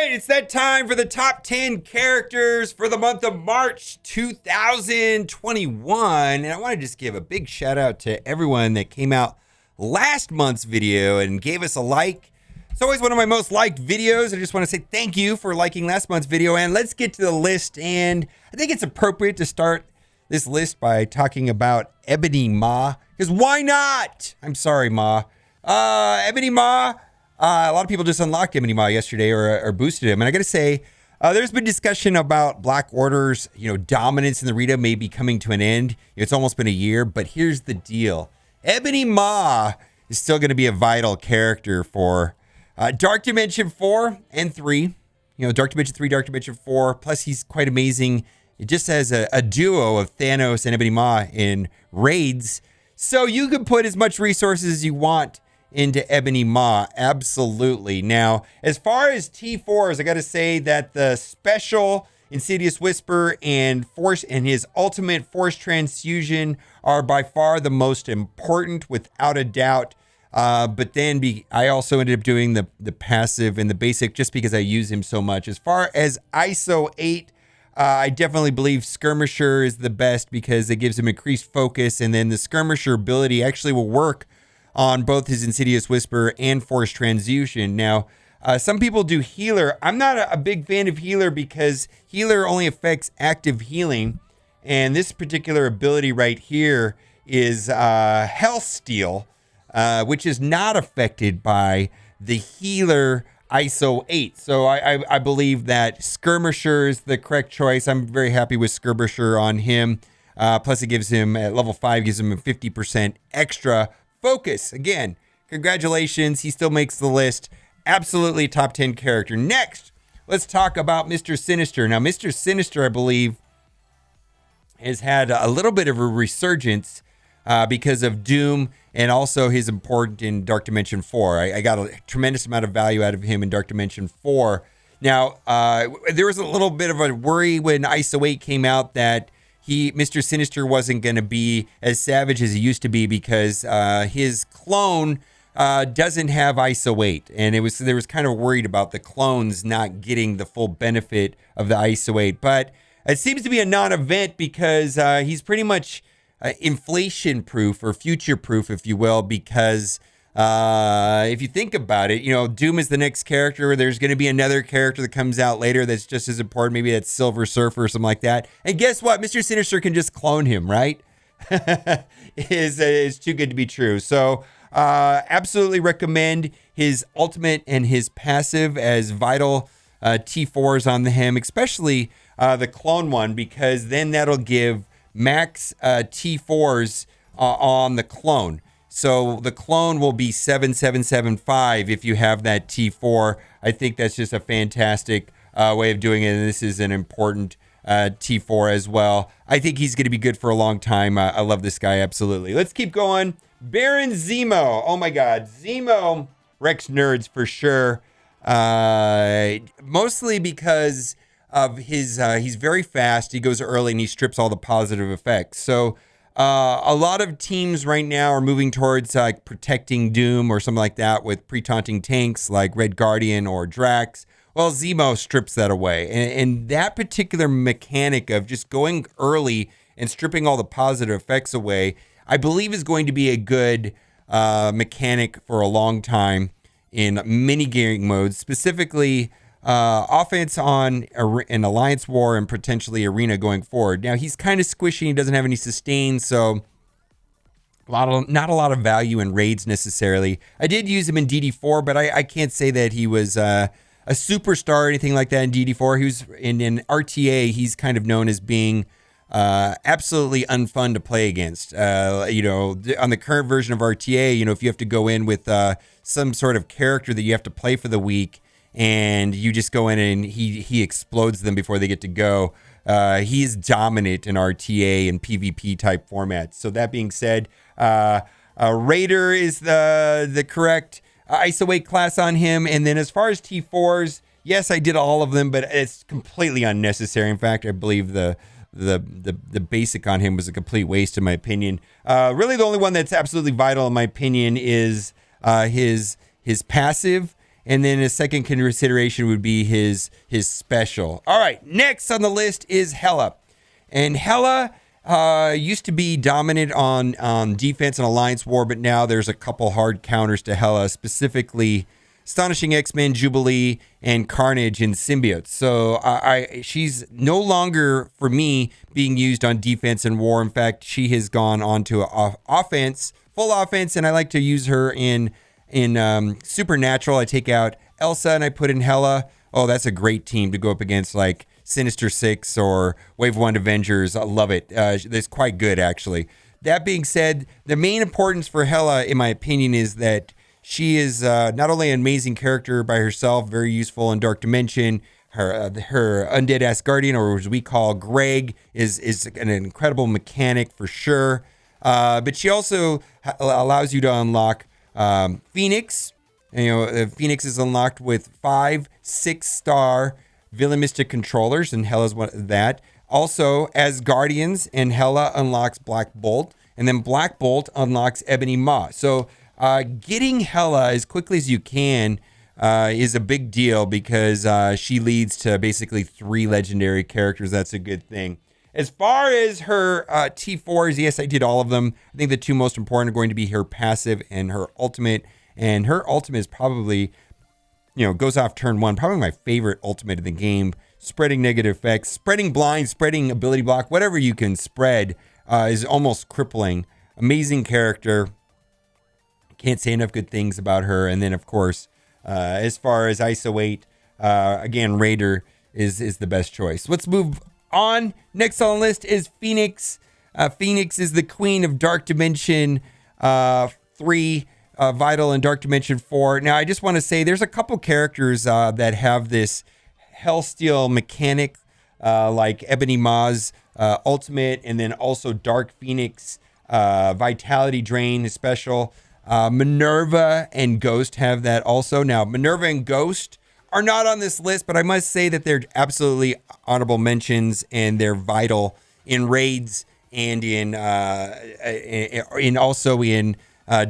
right, it's that time for the top 10 characters for the month of March 2021. And I want to just give a big shout out to everyone that came out last month's video and gave us a like. It's always one of my most liked videos. I just want to say thank you for liking last month's video. And let's get to the list. And I think it's appropriate to start this list by talking about Ebony Ma. Because why not? I'm sorry, Ma. Ebony Ma. A lot of people just unlocked Ebony Ma yesterday or boosted him. And I got to say, there's been discussion about Black Order's, dominance in the Rita may be coming to an end. It's almost been a year, but here's the deal. Ebony Ma is still going to be a vital character for Dark Dimension 4 and 3. Dark Dimension 3, Dark Dimension 4. Plus, he's quite amazing. It just has a duo of Thanos and Ebony Ma in raids. So you can put as much resources as you want into Ebony Ma, absolutely. Now, as far as T4s, I got to say that the special Insidious Whisper and his ultimate Force Transfusion are by far the most important, without a doubt. But then I also ended up doing the passive and the basic just because I use him so much. As far as ISO 8, I definitely believe Skirmisher is the best because it gives him increased focus, and then the Skirmisher ability actually will work on both his Insidious Whisper and Force Transfusion. Now, some people do Healer. I'm not a big fan of Healer because Healer only affects active healing. And this particular ability right here is Health Steal, which is not affected by the Healer ISO 8. So I believe that Skirmisher is the correct choice. I'm very happy with Skirmisher on him. Plus, it gives him, at level 5, gives him a 50% extra focus. Again, congratulations. He still makes the list. Absolutely top 10 character. Next, let's talk about Mr. Sinister. Now, Mr. Sinister, I believe, has had a little bit of a resurgence because of Doom and also his important in Dark Dimension 4. I got a tremendous amount of value out of him in Dark Dimension 4. Now, there was a little bit of a worry when ISO 8 came out that Mr. Sinister wasn't going to be as savage as he used to be because his clone doesn't have ISO 8. And there was kind of worried about the clones not getting the full benefit of the ISO 8. But it seems to be a non-event because he's pretty much inflation-proof or future-proof, if you will, because if you think about it, Doom is the next character. There's going to be another character that comes out later that's just as important. Maybe that's Silver Surfer or something like that. And guess what? Mr. Sinister can just clone him, right? It's too good to be true. So absolutely recommend his ultimate and his passive as vital T4s on him, especially the clone one, because then that'll give max T4s on the clone. So the clone will be 7775 if you have that T4. I think that's just a fantastic way of doing it. And this is an important T4 as well. I think he's going to be good for a long time. I love this guy, absolutely. Let's keep going. Baron Zemo. Oh my God. Zemo wrecks nerds for sure. Mostly because of he's very fast. He goes early and he strips all the positive effects. So a lot of teams right now are moving towards protecting Doom or something like that with pre-taunting tanks like Red Guardian or Drax. Well, Zemo strips that away. And that particular mechanic of just going early and stripping all the positive effects away, I believe is going to be a good mechanic for a long time in many gearing modes, specifically offense on an Alliance War and potentially Arena going forward. Now, he's kind of squishy. He doesn't have any sustain, so not a lot of value in raids necessarily. I did use him in DD4, but I can't say that he was a superstar or anything like that in DD4. He was in RTA. He's kind of known as being absolutely unfun to play against. On the current version of RTA, if you have to go in with some sort of character that you have to play for the week, and you just go in and he explodes them before they get to go. He is dominant in RTA and PvP type formats. So that being said, Raider is the correct ISO 8 class on him. And then as far as T4s, yes, I did all of them, but it's completely unnecessary. In fact, I believe the basic on him was a complete waste in my opinion. Really the only one that's absolutely vital in my opinion is his passive. And then a second consideration would be his special. All right, next on the list is HELA. And HELA used to be dominant on defense and Alliance War, but now there's a couple hard counters to HELA, specifically Astonishing X-Men, Jubilee, and Carnage in Symbiote. So she's no longer, for me, being used on defense and war. In fact, she has gone on to offense, full offense, and I like to use her in Supernatural. I take out Elsa and I put in HELA. Oh, that's a great team to go up against, like Sinister Six or Wave 1 Avengers. I love it. It's quite good, actually. That being said, the main importance for HELA, in my opinion, is that she is not only an amazing character by herself, very useful in Dark Dimension. Her undead Asgardian, or as we call Greg, is an incredible mechanic for sure. But she also allows you to unlock Phoenix. And, Phoenix is unlocked with 5 6-star Villain Mystic controllers, and HELA's one of that. Also, as Guardians, and HELA unlocks Black Bolt, and then Black Bolt unlocks Ebony Maw. So getting HELA as quickly as you can is a big deal, because she leads to basically 3 legendary characters. That's a good thing. As far as her T4s, yes, I did all of them. I think the 2 most important are going to be her passive and her ultimate. And her ultimate is probably, goes off turn 1. Probably my favorite ultimate in the game. Spreading negative effects, spreading blind, spreading ability block, whatever you can spread is almost crippling. Amazing character. Can't say enough good things about her. And then, of course, as far as ISO 8, again, Raider is the best choice. Let's move on. Next on the list is Phoenix. Phoenix is the queen of Dark Dimension 3. Vital in Dark Dimension 4. Now, I just want to say there's a couple characters that have this Hellsteel mechanic, like Ebony Maw's ultimate, and then also Dark Phoenix Vitality Drain special. Minerva and Ghost have that also. Now, Minerva and Ghost are not on this list, but I must say that they're absolutely honorable mentions, and they're vital in raids and in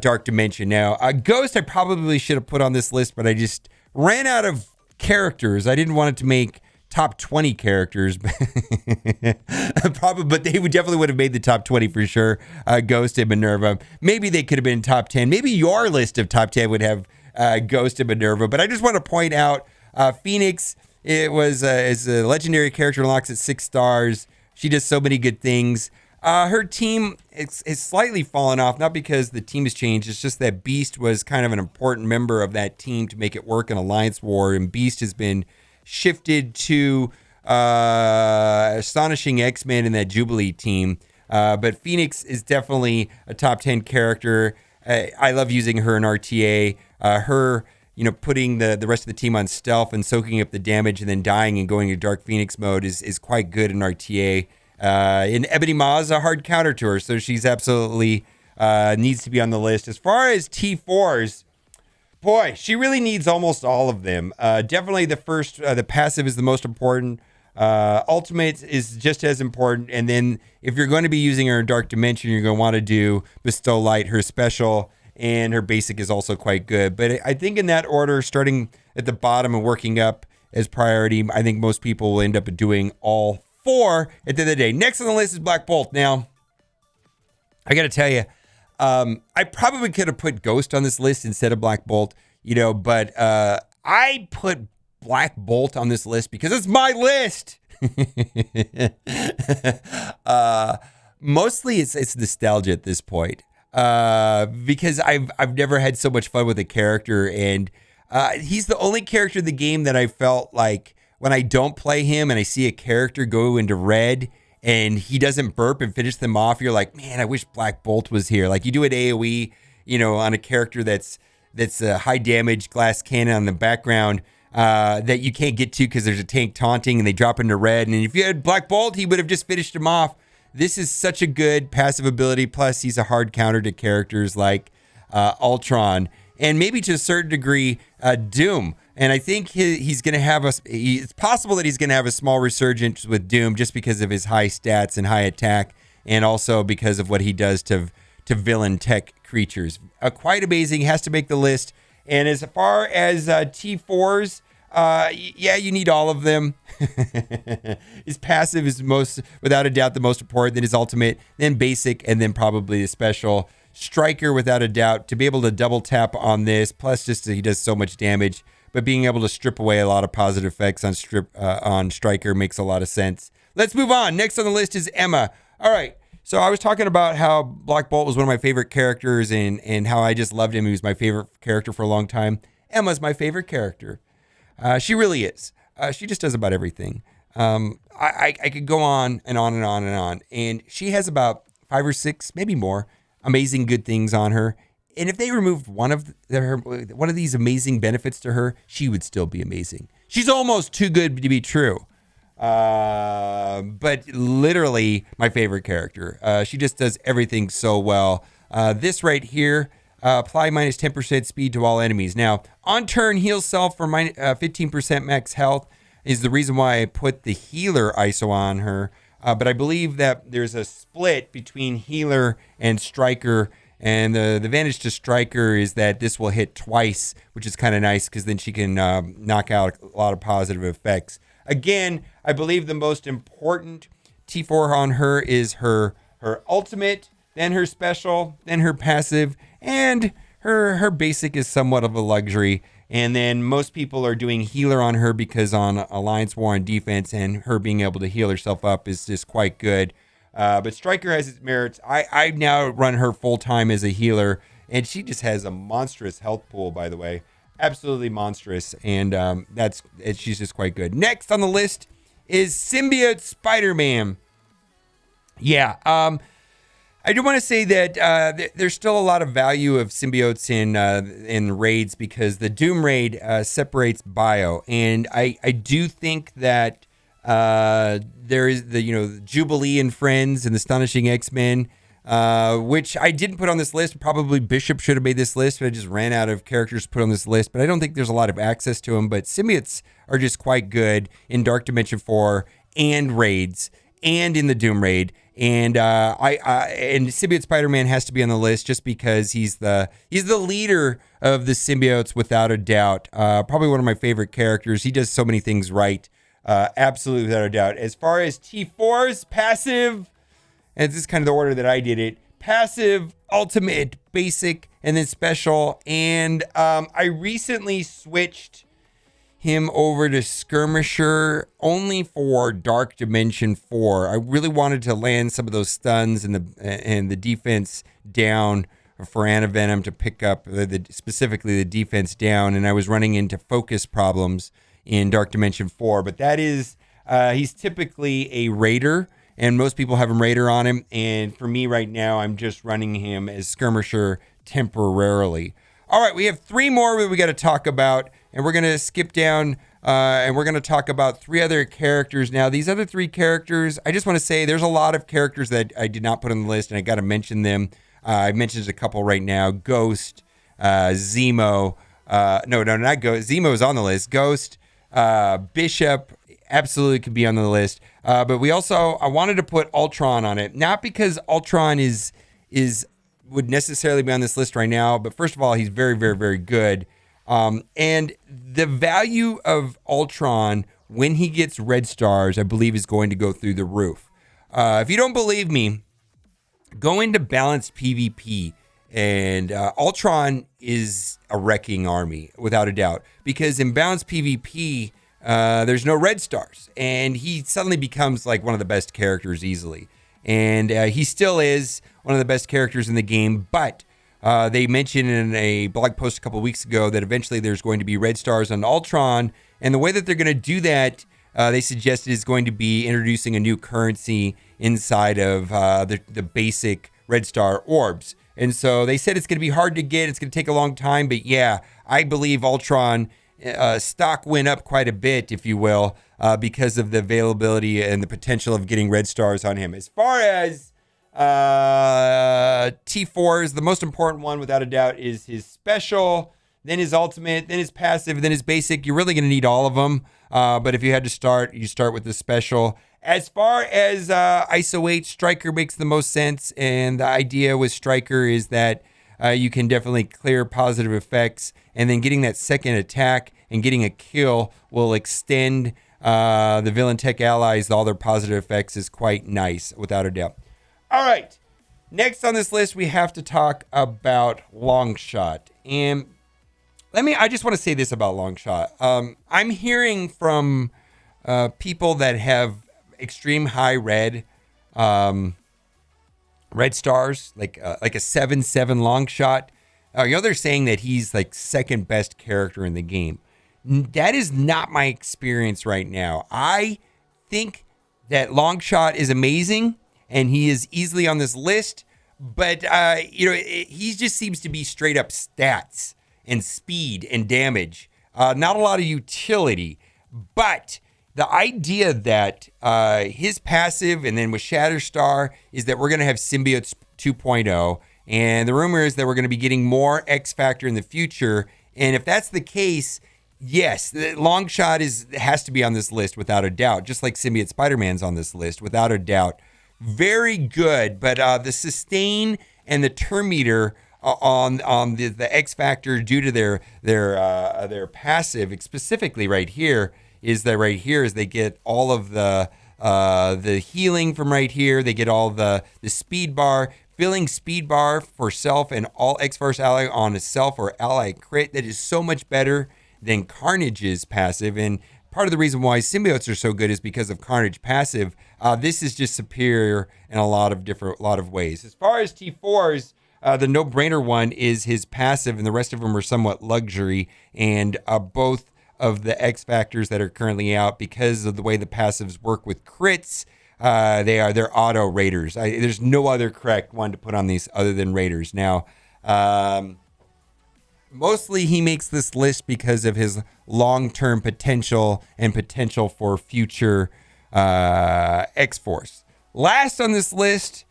Dark Dimension. Now, Ghost I probably should have put on this list, but I just ran out of characters. I didn't want it to make top 20 characters, probably, but they would have made the top 20 for sure. Ghost and Minerva. Maybe they could have been top 10. Maybe your list of top 10 would have Ghost and Minerva. But I just want to point out Phoenix. It was is a legendary character, unlocks at 6 stars. She does so many good things. Her team is slightly fallen off, not because the team has changed. It's just that Beast was kind of an important member of that team to make it work in Alliance War, and Beast has been shifted to Astonishing X-Men in that Jubilee team. But Phoenix is definitely a top 10 character. I love using her in RTA. Her, putting the rest of the team on stealth and soaking up the damage and then dying and going to Dark Phoenix mode is quite good in RTA. And Ebony Maw is a hard counter to her, so she's absolutely needs to be on the list. As far as T4s, boy, she really needs almost all of them. Definitely the passive is the most important. Ultimate is just as important. And then if you're going to be using her in Dark Dimension, you're going to want to do Bestow Light, her special, and her basic is also quite good. But I think in that order, starting at the bottom and working up as priority, I think most people will end up doing all 4 at the end of the day. Next on the list is Black Bolt. Now, I got to tell you, I probably could have put Ghost on this list instead of Black Bolt, but I put Black Bolt on this list because it's my list. Mostly it's nostalgia at this point, because I've never had so much fun with a character, and he's the only character in the game that I felt like when I don't play him and I see a character go into red and he doesn't burp and finish them off, you're like, man, I wish Black Bolt was here. Like you do an AoE, on a character that's a high damage glass cannon on the background that you can't get to because there's a tank taunting and they drop into red. And if you had Black Bolt, he would have just finished him off. This is such a good passive ability. Plus, he's a hard counter to characters like ULTRON and maybe to a certain degree Doom. And I think he's going to have it's possible that he's going to have a small resurgence with Doom just because of his high stats and high attack, and also because of what he does to villain tech creatures. Quite amazing. Has to make the list. And as far as T4s, yeah, you need all of them. His passive is most, without a doubt, the most important. Then his ultimate, then basic, and then probably a special. Striker, without a doubt, to be able to double tap on this, plus just he does so much damage. But being able to strip away a lot of positive effects on Striker makes a lot of sense. Let's move on. Next on the list is Emma. All right. So I was talking about how Black Bolt was one of my favorite characters and how I just loved him. He was my favorite character for a long time. Emma's my favorite character. She really is. She just does about everything. I could go on and on and on and on. And she has about 5 or 6, maybe more, amazing good things on her. And if they removed one of these amazing benefits to her, she would still be amazing. She's almost too good to be true. But literally my favorite character. She just does everything so well. This right here, apply minus 10% speed to all enemies. Now, on turn, heal self for 15% max health is the reason why I put the healer ISO on her. But I believe that there's a split between healer and striker. And the advantage to striker is that this will hit twice, which is kind of nice because then she can knock out a lot of positive effects. Again, I believe the most important T4 on her is her ultimate, then her special, then her passive, and her basic is somewhat of a luxury. And then most people are doing healer on her because on Alliance War and defense and her being able to heal herself up is just quite good. But Striker has its merits. I now run her full-time as a healer, and she just has a monstrous health pool, by the way. Absolutely monstrous, and she's just quite good. Next on the list is Symbiote Spider-Man. Yeah, I do want to say that there's still a lot of value of symbiotes in raids because the Doom raid separates bio, and I do think that there is the Jubilee and Friends and the Astonishing X-Men, which I didn't put on this list. Probably Bishop should have made this list, but I just ran out of characters to put on this list. But I don't think there's a lot of access to them. But symbiotes are just quite good in Dark Dimension 4 and raids and in the Doom raid. And and Symbiote Spider-Man has to be on the list just because he's the leader of the symbiotes without a doubt. Probably one of my favorite characters. He does so many things right. Absolutely without a doubt. As far as T4's passive, and this is kind of the order that I did it. Passive, ultimate, basic, and then special. And I recently switched him over to Skirmisher only for Dark Dimension 4. I really wanted to land some of those stuns and the defense down for Antivenom to pick up specifically the defense down. And I was running into focus problems in Dark Dimension 4. But that is, he's typically a raider. And most people have him Raider on him. And for me right now, I'm just running him as Skirmisher temporarily. All right, we have 3 more that we got to talk about. And we're going to skip down and we're going to talk about 3 other characters. Now, these other 3 characters, I just want to say there's a lot of characters that I did not put on the list. And I got to mention them. I mentioned a couple right now. Ghost, ZEMO. No, not Ghost. ZEMO is on the list. Ghost, Bishop. Absolutely could be on the list. But we also, I wanted to put Ultron on it. Not because Ultron would necessarily be on this list right now. But first of all, he's very, very, very good. And the value of Ultron when he gets red stars, I believe is going to go through the roof. If you don't believe me, go into balanced PvP. And Ultron is a wrecking army, without a doubt. Because in balanced PvP, there's no red stars, and he suddenly becomes like one of the best characters easily. And he still is one of the best characters in the game, but they mentioned in a blog post a couple of weeks ago that eventually there's going to be red stars on Ultron, and the way that they're going to do that, they suggested is going to be introducing a new currency inside of the basic red star orbs. And so they said it's going to be hard to get, it's going to take a long time, but yeah, I believe Ultron stock went up quite a bit, if you will, because of the availability and the potential of getting red stars on him. As far as T4s, the most important one, without a doubt, is his special, then his ultimate, then his passive, then his basic. You're really going to need all of them, but if you had to start, you start with the special. As far as ISO 8, Striker makes the most sense, and the idea with Striker is that you can definitely clear positive effects and then getting that second attack and getting a kill will extend the villain tech allies, all their positive effects is quite nice, without a doubt. All right, next on this list, we have to talk about LONGSHOT. And I just want to say this about LONGSHOT. I'm hearing from people that have extreme high red stars, like a 7/7 LONGSHOT. They're saying that he's like second best character in the game. That is not my experience right now. I think that LONGSHOT is amazing, and he is easily on this list. But he just seems to be straight up stats and speed and damage. Not a lot of utility, but the idea that his passive, and then with Shatterstar, is that we're going to have Symbiote 2.0. And the rumor is that we're going to be getting more X Factor in the future. And if that's the case, yes, LONGSHOT has to be on this list without a doubt. Just like Symbiote Spider-Man's on this list without a doubt. Very good, but the sustain and the turn meter on the X Factor due to their passive, specifically right here, is they get all of the healing from right here. They get all the speed bar, filling speed bar for self and all X-Force ally on a self or ally crit. That is so much better than Carnage's passive, and part of the reason why symbiotes are so good is because of Carnage passive. This is just superior in a lot of ways. As far as T4s, the no-brainer one is his passive, and the rest of them are somewhat luxury. And both of the X Factors that are currently out, because of the way the passives work with crits, they're auto raiders. There's no other correct one to put on these other than raiders. Now, mostly he makes this list because of his long-term potential and potential for future X-Force. Last on this list,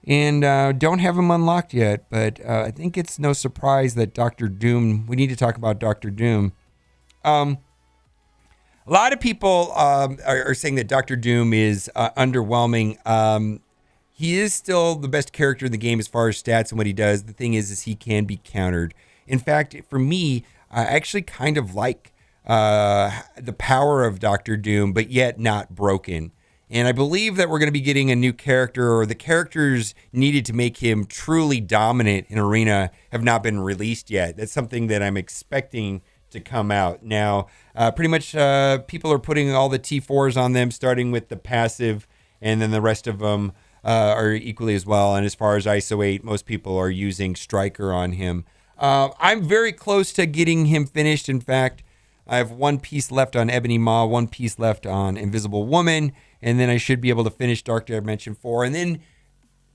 and don't have him unlocked yet, but I think it's no surprise that Dr. Doom, we need to talk about Dr. Doom. A lot of people are saying that Dr. Doom is underwhelming. He is still the best character in the game as far as stats and what he does. The thing is he can be countered. In fact, for me, I actually kind of like the power of Dr. Doom, but yet not broken. And I believe that we're going to be getting a new character, or the characters needed to make him truly dominant in Arena have not been released yet. That's something that I'm expecting to come out. Now, pretty much people are putting all the T4s on them, starting with the passive, and then the rest of them are equally as well. And as far as ISO 8, most people are using Striker on him. I'm very close to getting him finished. In fact, I have one piece left on Ebony Maw, one piece left on Invisible Woman, and then I should be able to finish Dark Dimension 4, and then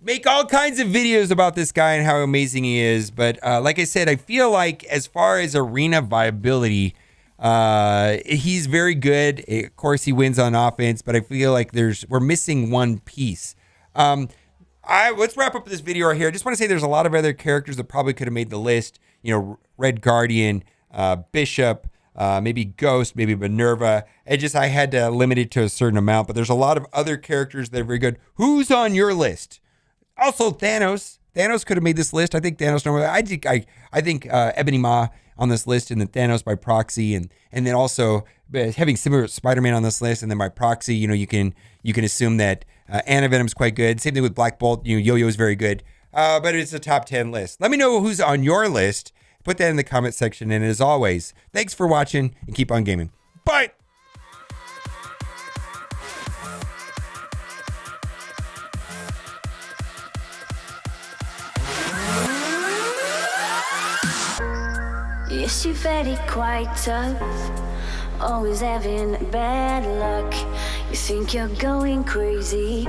make all kinds of videos about this guy and how amazing he is. But like I said, I feel like as far as Arena viability, he's very good. Of course, he wins on offense, but I feel like we're missing one piece. Let's wrap up this video right here. I just want to say there's a lot of other characters that probably could have made the list. You know, Red Guardian, Bishop, maybe Ghost, maybe Minerva. I had to limit it to a certain amount, but there's a lot of other characters that are very good. Who's on your list? Also, Thanos. Thanos could have made this list. I think Thanos. I think Ebony Maw on this list, and then Thanos by proxy, and then also having similar Spider-Man on this list, and then by proxy, you can assume that Anna Venom's quite good. Same thing with Black Bolt. Yo-Yo is very good. But it's a top 10 list. Let me know who's on your list. Put that in the comment section. And as always, thanks for watching and keep on gaming. Bye. Yes, you've had it quite tough, always having bad luck. You think you're going crazy.